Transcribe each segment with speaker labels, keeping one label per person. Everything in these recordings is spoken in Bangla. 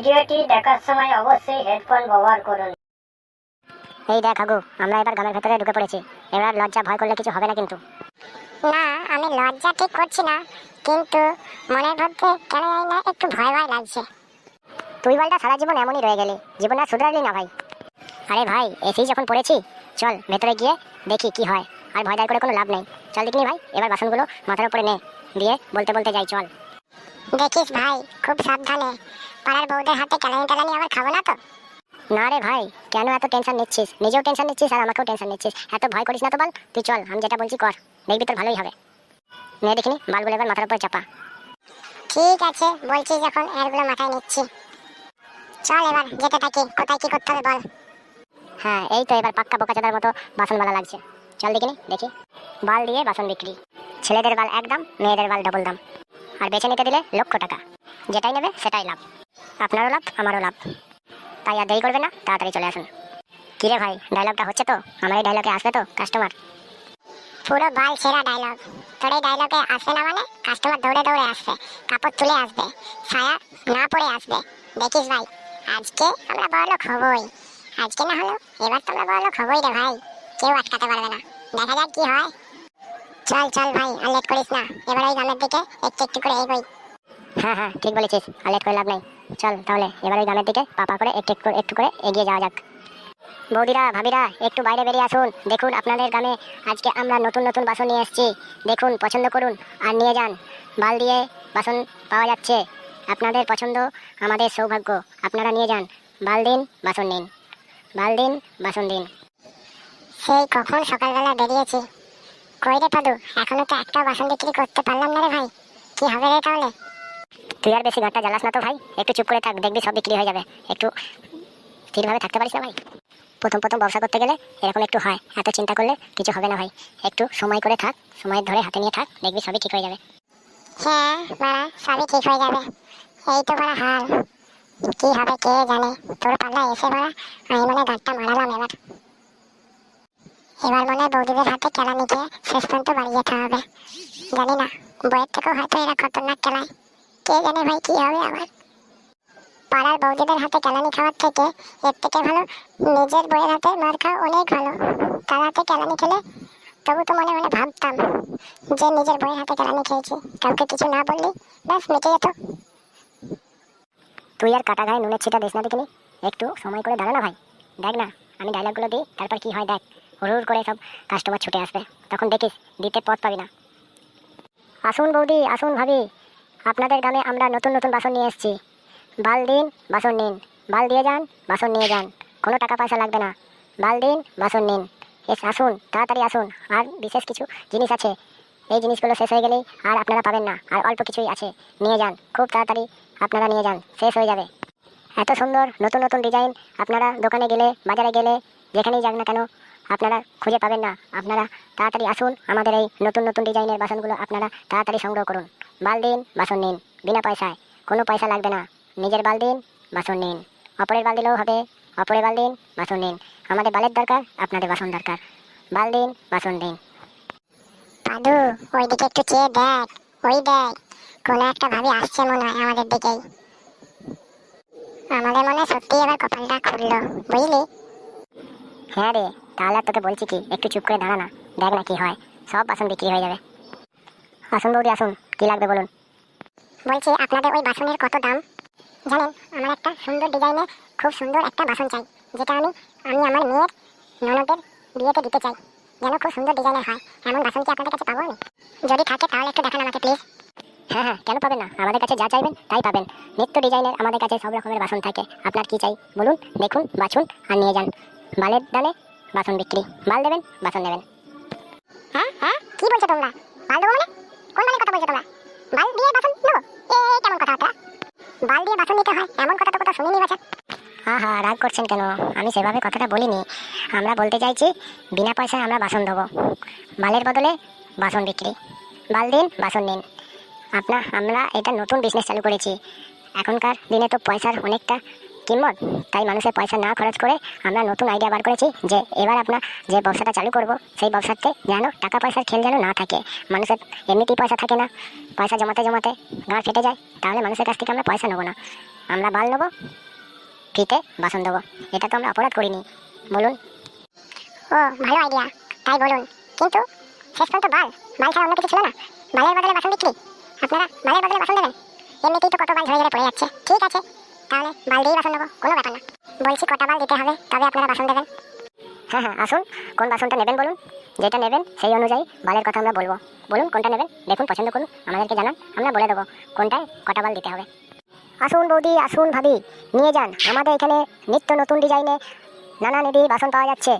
Speaker 1: ভিডিওটি দেখার সময় অবশ্যই হেডফোন ব্যবহার করুন।
Speaker 2: এই দেখ আগু, আমরা এবার গ্রামের ভেতরে ঢুকে পড়েছি। এবার লজ্জা ভয় করলে কিছু হবে না কিন্তু।
Speaker 3: না, আমি লজ্জা ঠিক করছি না, কিন্তু মনের মধ্যে কেন জানি না একটু ভয় ভয় লাগছে।
Speaker 2: তুই বলটা সারা জীবন এমনই রয়ে গেলি, জীবন আর শুধরালি না ভাই। আরে ভাই, এসেই যখন পড়েছি, চল ভেতরে গিয়ে দেখি কি হয়। আর ভয় দায় করে কোনো লাভ নেই। চল দেখিনি ভাই, এবার বাসনগুলো মাথার উপরে নে, দিয়ে বলতে বলতে যাই চল।
Speaker 3: দেখিস ভাই, খুব সাবধানে। পাড়ার বউদের হাতে কেলানি টেলানি আবার খাবো না তো?
Speaker 2: না রে ভাই, কেন এত টেনশন নিচ্ছিস? নিজেও টেনশন নিচ্ছিস আর আমাকেও টেনশন নিচ্ছিস। এত ভয় করিস না তো বল। তুই চল, আমি যেটা বলছি কর, দেখবি তোর ভালোই হবে। নে দেখিনি, বালগুলো এবার মাথার উপরে চাপা।
Speaker 3: ঠিক আছে, বলছি যখন এরগুলো মাথায় নিচ্ছি। চল এবার যেতে থাকি, কোথায় কি করতে হবে বল।
Speaker 2: হ্যাঁ, এই তো এবার পাক্কা বোকাচোদার মতো বাসনওয়ালা লাগছে। চল দেখিনি, দেখি। বাল দিয়ে বাসন বিক্রি। ছেলেদের বাল একদম, মেয়েদের বাল ডবল দাম। আর বেছে নিতে দিলে লক্ষ টাকা। যেটাই নেবে সেটাই লাভ। আপনারও লাভ, আমারও লাভ। তাই আর দেরি করবে না, তাড়াতাড়ি চলে আসুন। কিরে ভাই, ডায়লগটা হচ্ছে তো? আমার এই ডায়লগে আসবে তো কাস্টমার?
Speaker 3: পুরো বাল ছেঁড়া ডায়লগ। তোর এই ডায়লগে আসবে না মানে কাস্টমার দৌড়ে দৌড়ে আসবে, কাপড় তুলে আসবে, ছায়া না পড়ে আসবে। দেখিস ভাই, আজকে আমরা বড়লোক হবই। আজকে না হলো এবার তো আমরা বড়লোক হবই রে ভাই। কেউ আটকাতে পারবে না। দেখা যাক কি হয়। চল চল ভাই, আর লেট করিস না। এবার ওই গ্রামের দিকে একটু একটু করে এগোই।
Speaker 2: হ্যাঁ হ্যাঁ, ঠিক বলেছিস, আর লেট করে লাভ নেই। চল তাহলে এবার ওই গ্রামের দিকে পা পা করে একটু একটু একটু করে এগিয়ে যাওয়া যাক। বৌদিরা, ভাবিরা, একটু বাইরে বেরিয়ে আসুন। দেখুন আপনাদের গ্রামে আজকে আমরা নতুন নতুন বাসন নিয়ে এসেছি। দেখুন, পছন্দ করুন আর নিয়ে যান। বাল দিয়ে বাসন পাওয়া যাচ্ছে। আপনাদের পছন্দ আমাদের সৌভাগ্য। আপনারা নিয়ে যান। বাল দিন, বাসন নিন। বাল দিন, বাসন দিন।
Speaker 3: সেই কখন সকালবেলা বেরিয়েছি, কই রে পাদু, এখনো তো একটা বাসন বিক্রি করতে পারলাম না রে ভাই। কি হবে রে তাহলে?
Speaker 2: তুই আর বেশি ঘাটটা জ্বালাস না তো ভাই, একটু চুপ করে থাক, দেখবি সব বিক্রি হয়ে যাবে। একটু স্থিরভাবে থাকতে পারিস না ভাই? প্রথম প্রথম ব্যবসা করতে গেলে এরকম একটু হয়, এত চিন্তা করলে কিছু হবে না ভাই। একটু সময় করে থাক, সময় ধরে হাতে নিয়ে থাক, দেখবি সবই ঠিক হয়ে যাবে।
Speaker 3: হ্যাঁ বাড়া, সবই ঠিক হয়ে যাবে। এই তো বাড়া হাল, কি হবে কে জানে। তোর পাল্লা এসে বাড়া আমি মনে গাঁটটা মারালাম এবার। এবার মনে হয় বৌদিদের হাতে কেলানি খেয়ে শেষ পর্যন্ত বাড়ি যেতে হবে। জানি না, বইয়ের থেকেও হয়তো এরা খতরনাক কেলায়। কে জানে ভাই কি হবে আমার। পাড়ার বৌদিদের হাতে কেলানি খাওয়ার থেকে এর থেকে ভালো নিজের বইয়ের হাতে মার খাওয়া অনেক ভালো। তার হাতে কেলানি খেলে তবু তো মনে মনে ভাবতাম যে নিজের বইয়ের হাতে কেলানি খেয়েছি, কাউকে কিছু না বললি ব্যাস মিটে যেত।
Speaker 2: তুই আর কাটা গায়ে নুনের ছিটা দিস না দেখিনি, একটু সময় করে দাঁড়া না ভাই। দেখ না, আমি ডায়লগগুলো দিই, তারপর কি হয় দেখ। হুড় করে সব কাস্টমার ছুটে আসবে, তখন দেখিস দিতে পথ পাবি না। আসুন বৌদি, আসুন ভাবি, আপনাদের গ্রামে আমরা নতুন নতুন বাসন নিয়ে এসেছি। বাল দিন, বাসন নিন। বাল দিয়ে যান, বাসন নিয়ে যান। কোনো টাকা পয়সা লাগবে না। বাল দিন, বাসন নিন। আসুন, তাড়াতাড়ি আসুন। আর বিশেষ কিছু জিনিস আছে, এই জিনিসগুলো শেষ হয়ে গেলেই আর আপনারা পাবেন না। আর অল্প কিছুই আছে, নিয়ে যান, খুব তাড়াতাড়ি আপনারা নিয়ে যান, শেষ হয়ে যাবে। এত সুন্দর নতুন নতুন ডিজাইন আপনারা দোকানে গেলে, বাজারে গেলে, যেখানেই যান না কেন আপনারা খুঁজে পাবেন না। আপনারা তাড়াতাড়ি আসুন, আমাদের এই নতুন নতুন ডিজাইনের বাসনগুলো আপনারা তাড়াতাড়ি সংগ্রহ করুন। বাল দিন, বাসন নিন, বিনা পয়সায়, কোনো পয়সা লাগবে না। নিজের বাল দিন, বাসন নিন। অপরের বাল দিলেও হবে, অপরের বাল দিন, বাসন নিন। আমাদের বালের দরকার, আপনাদের বাসন দরকার। বাল দিন, বাসন দিন।
Speaker 3: পাদু, ওইদিকে একটু চেয়ে দেখ। ওই দেখ, কোনো একটা ভাবি আসছে মনে হয় আমাদের দিকেই। আমাদের মনে হয় সত্যি এবার কপালটা খুললো, বুঝলি?
Speaker 2: হ্যাঁ রে, তাহলে আর তোকে বলছি কি, একটু চুপ করে দাঁড়া না, দেখ না কি হয়। সব বাসন বিক্রি হয়ে যাবে। আসুন বৌদি, আসুন, কি লাগবে বলুন।
Speaker 3: বলছি আপনাদের ওই বাসনের কত দাম? জানেন, আমার একটা সুন্দর ডিজাইনে খুব সুন্দর একটা বাসন চাই, যেটা আমি আমার মেয়ের ননদের বিয়েতে দিতে চাই। যেন খুব সুন্দর ডিজাইনের হয়, এমন বাসন কি আপনাদের কাছে পাবো আমি? যদি থাকে তাহলে একটু দেখান আমাকে প্লিজ।
Speaker 2: হ্যাঁ হ্যাঁ, কেন পাবেন না? আমাদের কাছে যা চাইবেন তাই পাবেন। নিত্য ডিজাইনের আমাদের কাছে সব রকমের বাসন থাকে। আপনার কি চাই বলুন, দেখুন, বাছুন আর নিয়ে যান। বালের দানে বাসন বিক্রি। বাল দেবেন, বাসন নেবেন।
Speaker 3: হ্যাঁ হ্যাঁ, কি বলছো তোমরা? বাল দেবো মানে? কোন বালের কথা বলছো তোমরা? বাল দিয়ে বাসন নেবো? কেমন কথাবার্তা? বাল দিয়ে বাসন নিতে হয় এমন কথা তো কোথাও শুনিনি বাছা।
Speaker 2: হ্যাঁ হ্যাঁ, রাগ করছেন কেন? আমি সেভাবে কথাটা বলিনি। আমরা বলতে চাইছি বিনা পয়সায় আমরা বাসন দেবো। বালের বদলে বাসন বিক্রি। বাল দিন, বাসন নিন। আমরা এটা নতুন বিজনেস চালু করেছি। এখনকার দিনে তো পয়সার অনেকটা কিম্মত, তাই মানুষের পয়সা না খরচ করে আমরা নতুন আইডিয়া বার করেছি যে এবার আপনার যে ব্যবসাটা চালু করব সেই ব্যবসাতে যেন টাকা পয়সার খেল যেন না থাকে। মানুষের এমনিতেই পয়সা থাকে না, পয়সা জমাতে জমাতে ঘাড় ফেটে যায়, তাহলে মানুষের কাছ থেকে আমরা পয়সা নেবো না। আমরা বাল নেবো, ফ্রিতে বাসন দেবো। এটা তো আমরা অপরাধ করিনি, বলুন।
Speaker 3: ও ভালো আইডিয়া, তাই বলুন। কিন্তু শেষ পর্যন্ত বাল বাল ছাড়া অন্য কিছু ছিল না? বালের বদলে বাসন বিক্রি? আপনারা বালের বদলে বাসন দেবেন? এমনিতেই তো কত বাল ঝরে ঝরে পড়ে যাচ্ছে। ঠিক আছে, তাহলে বাল দিয়েই বাসন নেবো, কোনো ব্যাপার না। বলছি কটা বাল দিতে হবে তবে আপনারা বাসন দেবেন?
Speaker 2: হ্যাঁ হ্যাঁ, আসুন, কোন বাসনটা নেবেন বলুন। যেটা নেবেন সেই অনুযায়ী বালের কথা আমরা বলবো। বলুন কোনটা নেবেন, দেখুন পছন্দ করুন, আমাদেরকে জানান, আমরা বলে দেবো কোনটায় কটা বাল দিতে হবে। আসুন বৌদি, আসুন ভাবি, নিয়ে যান। আমাদের এখানে নিত্য নতুন ডিজাইনে নানা নিধি বাসন পাওয়া যাচ্ছে।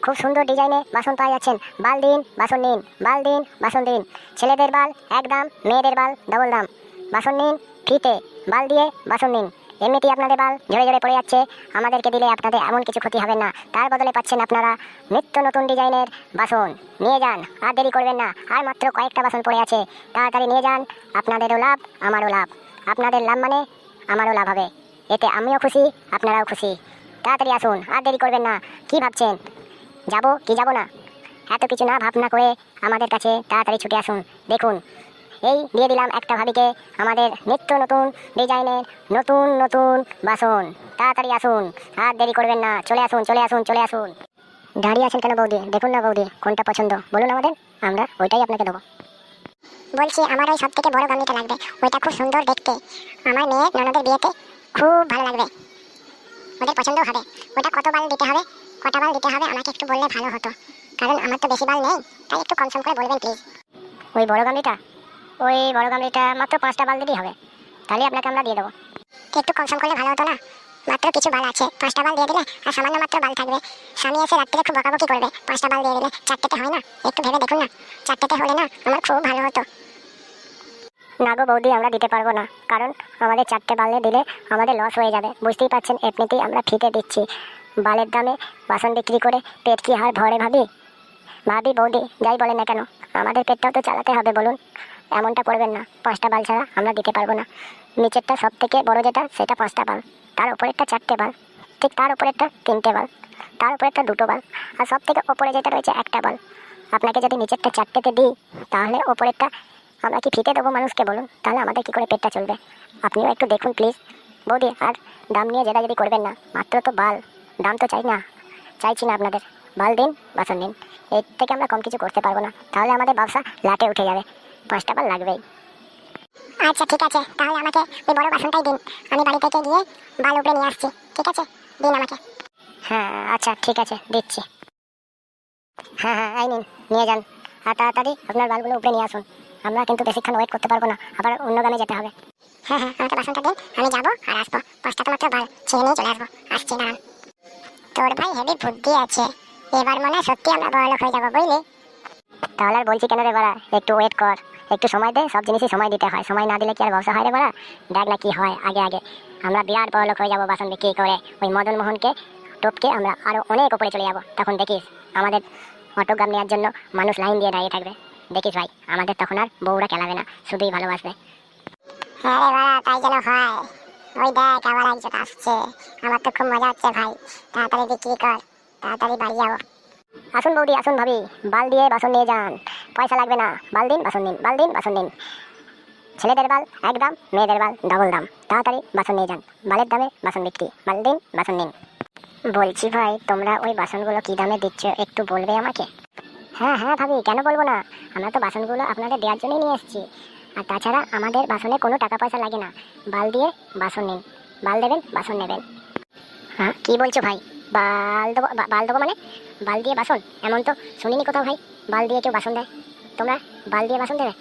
Speaker 2: খুব সুন্দর ডিজাইনে বাসন পাওয়া যাচ্ছেন। বাল দিন বাসন নিন, বাল দিন বাসন দিন। ছেলেদের বাল এক দাম, মেয়েদের বাল ডবল দাম। বাসন নিন ফ্রিতে, বাল দিয়ে বাসন নিন। এমনিতেই আপনাদের বাল ঝরে ঝরে পড়ে যাচ্ছে, আমাদেরকে দিলে আপনাদের এমন কিছু ক্ষতি হবে না। তার বদলে পাচ্ছেন আপনারা নিত্য নতুন ডিজাইনের বাসন। নিয়ে যান, আর দেরি করবেন না। আর মাত্র কয়েকটা বাসন পড়ে আছে, তাড়াতাড়ি নিয়ে যান। আপনাদেরও লাভ, আমারও লাভ। আপনাদের লাভ মানে আমারও লাভ হবে, এতে আমিও খুশি, আপনারাও খুশি। তাড়াতাড়ি আসুন, আর দেরি করবেন না। কি ভাবছেন যাবো কি যাবো না? এত কিছু না ভাবনা করে আমাদের কাছে তাড়াতাড়ি ছুটে আসুন। দেখুন, এই দিয়ে দিলাম একটা ভাবিকে আমাদের নিত্য নতুন ডিজাইনের নতুন নতুন বাসন। তাড়াতাড়ি আসুন, আর দেরি করবেন না। চলে আসুন, চলে আসুন, চলে আসুন। দাঁড়িয়ে আছেন কেন বৌদি? দেখুন না বৌদি, কোনটা পছন্দ বলুন আমাদের, আমরা ওইটাই আপনাকে দেবো।
Speaker 3: বলছি আমার ওই সব থেকে বড় গামলিটা লাগবে, ওইটা খুব সুন্দর দেখতে। আমার মেয়ের ননদের বিয়েতে খুব ভালো লাগবে, ওদের পছন্দ হবে। ওটা কত বাল দিতে হবে, কটা বাল দিতে হবে আমাকে একটু বললে ভালো হতো, কারণ আমার তো বেশি বাল নেই, তাই একটু কম সম করে বলবেন প্লিজ।
Speaker 2: ওই বড় গামলিটা মাত্র 5টা বাল দিলেই হবে, তাহলে আপনাকে আমরা দিয়ে দেবো।
Speaker 3: একটু কম সম করলে ভালো হতো না? মাত্র কিছু বাল আছে, 5টা বাল দিয়ে দিলে আর সামান্য মাত্র বাল থাকবে। স্বামী এসে রাত্রে খুব বকাবকি করবে, 5টা বাল দিয়ে দিলে। 4টেতে হয় না? একটু ভেবে দেখুন না, 4টেতে হলে না আমার খুব ভালো হতো।
Speaker 2: না গো বৌদি, আমরা দিতে পারবো না, কারণ আমাদের 4টে বালে দিলে আমাদের লস হয়ে যাবে। বুঝতেই পারছেন, এমনিতেই আমরা ফ্রিতে দিচ্ছি। বালের দামে বাসন বিক্রি করে পেট কি হার ভরে ভাবি? ভাবি বৌদি যাই বলেন না কেন, আমাদের পেটটাও তো চালাতে হবে বলুন। এমনটা করবেন না, 5টা বাল ছাড়া আমরা দিতে পারবো না। নিচেরটা সব থেকে বড় যেটা, সেটা 5টা বাল, তার উপরেরটা 4টে বাল, ঠিক তার উপরেরটা 3টে বাল, তার উপরেরটা 2টো বাল, আর সব থেকে ওপরে যেটা রয়েছে 1টা বাল। আপনাকে যদি নিচেরটা 4টেতে দিই, তাহলে ওপরেরটা আমরা কি ফ্রিতে দেবো মানুষকে বলুন? তাহলে আমাদের কি করে পেটটা চলবে? আপনিও একটু দেখুন প্লিজ বৌদি। আর দাম নিয়ে যদি করবেন না, মাত্র তো বাল, দাম তো চাইছি না আপনাদের। বাল দিন, বাসন দিন, এর থেকে আমরা কম কিছু করতে পারবো না, তাহলে আমাদের ব্যবসা লাটে উঠে যাবে। 5টা বাল লাগবেই।
Speaker 3: আচ্ছা ঠিক আছে, তাহলে আমাকে ওই বড় বাসনটাই দিন, আমি বাড়ি থেকে গিয়ে বাল উপরে নিয়ে আসছি। ঠিক আছে, দিন আমাকে।
Speaker 2: হ্যাঁ আচ্ছা ঠিক আছে, দিচ্ছি। হ্যাঁ হ্যাঁ, এই নিন, নিয়ে যান। আর তাড়াতাড়ি আপনার বালগুলো উপরে নিয়ে আসুন, আমরা কিন্তু বেশিক্ষণ ওয়েট করতে পারবো না, আবার অন্য গানে যেতে হবে।
Speaker 3: হ্যাঁ হ্যাঁ, আমাকে বাসনটা দিন, আমি যাবো আর আসবো। 5টা তো মাত্র বাল, ছেড়ে নিয়ে চলে আসবো। আসছি, দাঁড়ান। তোর ভাই হেভি বুদ্ধি আছে, এবার মনে হয় সত্যি আমরা বড়লোক হয়ে যাবো, বুঝলি?
Speaker 2: তাহলে আর বলছি কেন রে বাড়া, একটু ওয়েট কর, একটু সময় দে। সব জিনিসই সময় দিতে হয়, সময় না দিলে কি আর ব্যবসা হয় রে বাড়া? দেখ না কি হয় আগে আগে। আমরা বিরাট বড়লোক হয়ে যাবো বাসন বিক্রি করে। ওই মদন মোহনকে টপকে আমরা আরো অনেক উপরে চলে যাবো। তখন দেখিস আমাদের অটোগ্রাম নেওয়ার জন্য মানুষ লাইন দিয়ে দাঁড়িয়ে থাকবে। দেখিস ভাই, আমাদের তখন আর বউরা খেলাবে না, শুধুই ভালোবাসবে।
Speaker 3: হ্যাঁ রে বাড়া, তাই যেন হয়। ওই দেখ আবার একজন আসছে, আমার তো খুব মজা হচ্ছে ভাই। তাড়াতাড়ি বিক্রি কর, তাড়াতাড়ি বাড়ি যাবো।
Speaker 2: আসুন বৌদি, আসুন ভাবি, বাল দিয়ে বাসন নিয়ে যান, পয়সা লাগবে না। বাল দিন বাসন নিন, বাল দিন বাসন নিন। ছেলেদের বাল এক দাম, মেয়েদের বাল ডবল দাম। তাড়াতাড়ি বাসন নিয়ে যান, বালের দামে বাসন বিক্রি। বাল দিন বাসন নিন। বলছি ভাই, তোমরা ওই বাসনগুলো কি দামে দিচ্ছ একটু বলবে আমাকে? হ্যাঁ হ্যাঁ ভাবি, কেন বলবো না, আমরা তো বাসনগুলো আপনাদের দেওয়ার জন্যই নিয়ে এসেছি। আর তাছাড়া আমাদের বাসনে কোনো টাকা পয়সা লাগে না। বাল দিয়ে বাসন নিন, বাল দেবেন বাসন নেবেন। হ্যাঁ কি বলছো ভাই? বাল দেবো? বাল দেবো মানে বাল দিয়ে বাসন? এমন তো শুনিনি কোথাও ভাই, বাল দিয়ে কেউ বাসন দেয়। তোমরা বাল দিয়ে বাসন দেবে?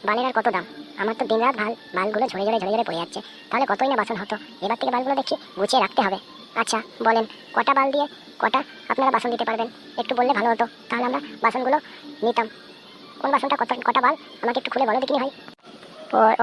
Speaker 2: বালের আর কত দাম? আমার তো দিনরাত বালগুলো ঝরে ঝরে পড়ে যাচ্ছে, তাহলে কতই না বাসন হতো। এবার থেকে বালগুলো দেখছি গুছিয়ে রাখতে হবে। আচ্ছা বলেন, কটা বাল দিয়ে কটা আপনারা বাসন দিতে পারবেন? একটু বললে ভালো হতো, তাহলে আমরা বাসনগুলো নিতাম। কোন বাসনটা কটা বাল আমাকে একটু খুলে বলো দেখিনি ভাই।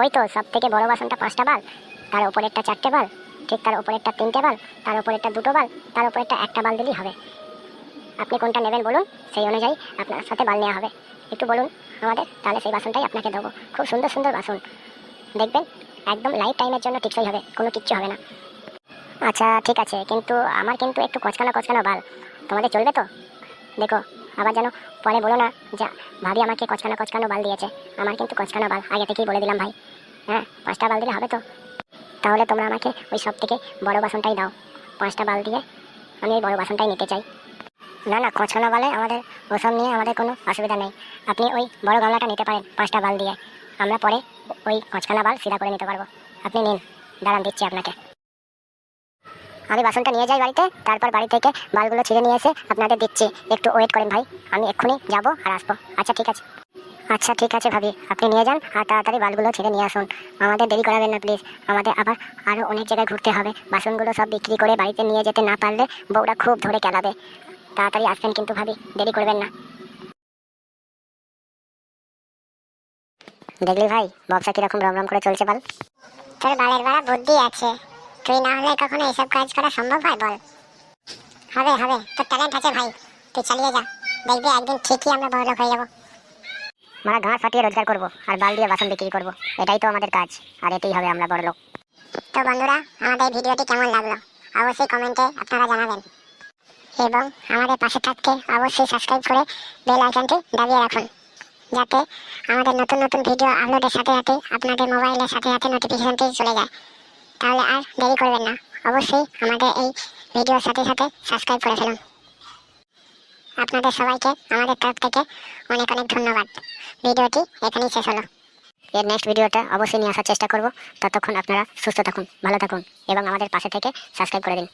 Speaker 2: ওই তো সব থেকে বড় বাসনটা 5টা বাল, তার উপরেরটা 4টে বাল, ঠিক তার উপরেরটা 3টে বাল, তার উপরেরটা 2টো বাল, তার উপরেরটা 1টা বাল দিলেই হবে। আপনি কোনটা নেবেন বলুন, সেই অনুযায়ী আপনার সাথে বাল নেওয়া হবে। একটু বলুন আমাদের, তাহলে সেই বাসনটাই আপনাকে দেবো। খুব সুন্দর সুন্দর বাসন, দেখবেন একদম লাইফ টাইমের জন্য টিকসই হবে, কোনো কিচ্ছু হবে না। আচ্ছা ঠিক আছে, কিন্তু আমার কিন্তু একটু কচকানো বাল, তোমাদের চলবে তো? দেখো আবার যেন পরে বলো না যা ভাবি আমাকে কচকানো বাল দিয়েছে। আমার কিন্তু কচকানো বাল, আগে থেকেই বলে দিলাম ভাই। হ্যাঁ 5টা বাল দিলে হবে তো? তাহলে তোমরা আমাকে ওই সব থেকে বড় বাসনটাই দাও। 5টা বাল দিয়ে আমি ওই বড় বাসনটাই নিতে চাই। না না, কচকানা বালে আমাদের ওসব নিয়ে আমাদের কোনো অসুবিধা নেই। আপনি ওই বড় গামলাটা নিতে পারেন 5টা বাল দিয়ে, আমরা পরে ওই কচকানা বাল সিধা করে নিতে পারবো। আপনি নিন, দাঁড়ান দিচ্ছি আপনাকে। আমি বাসনটা নিয়ে যাই বাড়িতে, তারপর বাড়ি থেকে বালগুলো ছিঁড়ে নিয়ে এসে আপনাদের দিচ্ছি। একটু ওয়েট করেন ভাই, আমি এক্ষুনি যাবো আর আসবো। আচ্ছা ঠিক আছে। আচ্ছা ঠিক আছে ভাবি, আপনি নিয়ে যান আর তাড়াতাড়ি বালগুলো ছেড়ে নিয়ে আসুন। আমাদের দেরি করাবেন না প্লিজ, আমাদের আবার আরও অনেক জায়গায় ঘুরতে হবে। বাসনগুলো সব বিক্রি করে বাড়িতে নিয়ে যেতে না পারলে বউরা খুব ধরে কেলাবে। তাড়াতাড়ি আসবেন কিন্তু ভাবি, দেরি করবেন না। দেখলি ভাই ব্যবসা কিরকম রমরম করে চলছে বল।
Speaker 3: তোর বালের বাড়া বুদ্ধি আছে, তুই না হলে কখনো এসব কাজ করা সম্ভব হয় বল? হবে হবে, তোর ট্যালেন্ট আছে ভাই, তুই চালিয়ে যা, দেখবি একদিন ঠিকই আমরা বড়লোক হয়ে যাবো।
Speaker 2: আমরা ঘাস ফাটিয়ে রোজগার করবো আর বাল দিয়ে বাসন বিক্রি করবো, এটাই তো আমাদের কাজ, আর এতেই হবে আমরা বড় লোক।
Speaker 3: তো বন্ধুরা, আমাদের ভিডিওটি কেমন লাগলো অবশ্যই কমেন্টে আপনারা জানাবেন, এবং আমাদের পাশে থাকতে অবশ্যই সাবস্ক্রাইব করে বেল আইকনটি দাবিয়ে রাখুন, যাতে আমাদের নতুন নতুন ভিডিও আপলোডের সাথে সাথে আপনাদের মোবাইলের সাথে সাথে নোটিফিকেশনটি চলে যায়। তাহলে আর দেরি করবেন না, অবশ্যই আমাদের এই ভিডিওর সাথে সাথে সাবস্ক্রাইব করে ফেলুন। আপনাদের সবাইকে আমাদের তরফ থেকে অনেক অনেক ধন্যবাদ। ভিডিওটি এখানেই শেষ হলো।
Speaker 2: এর নেক্সট ভিডিওটা অবশ্যই নিয়ে আসার চেষ্টা করব। ততক্ষণ আপনারা সুস্থ থাকুন, ভালো থাকুন এবং আমাদের পাশে থেকে সাবস্ক্রাইব করে দিন।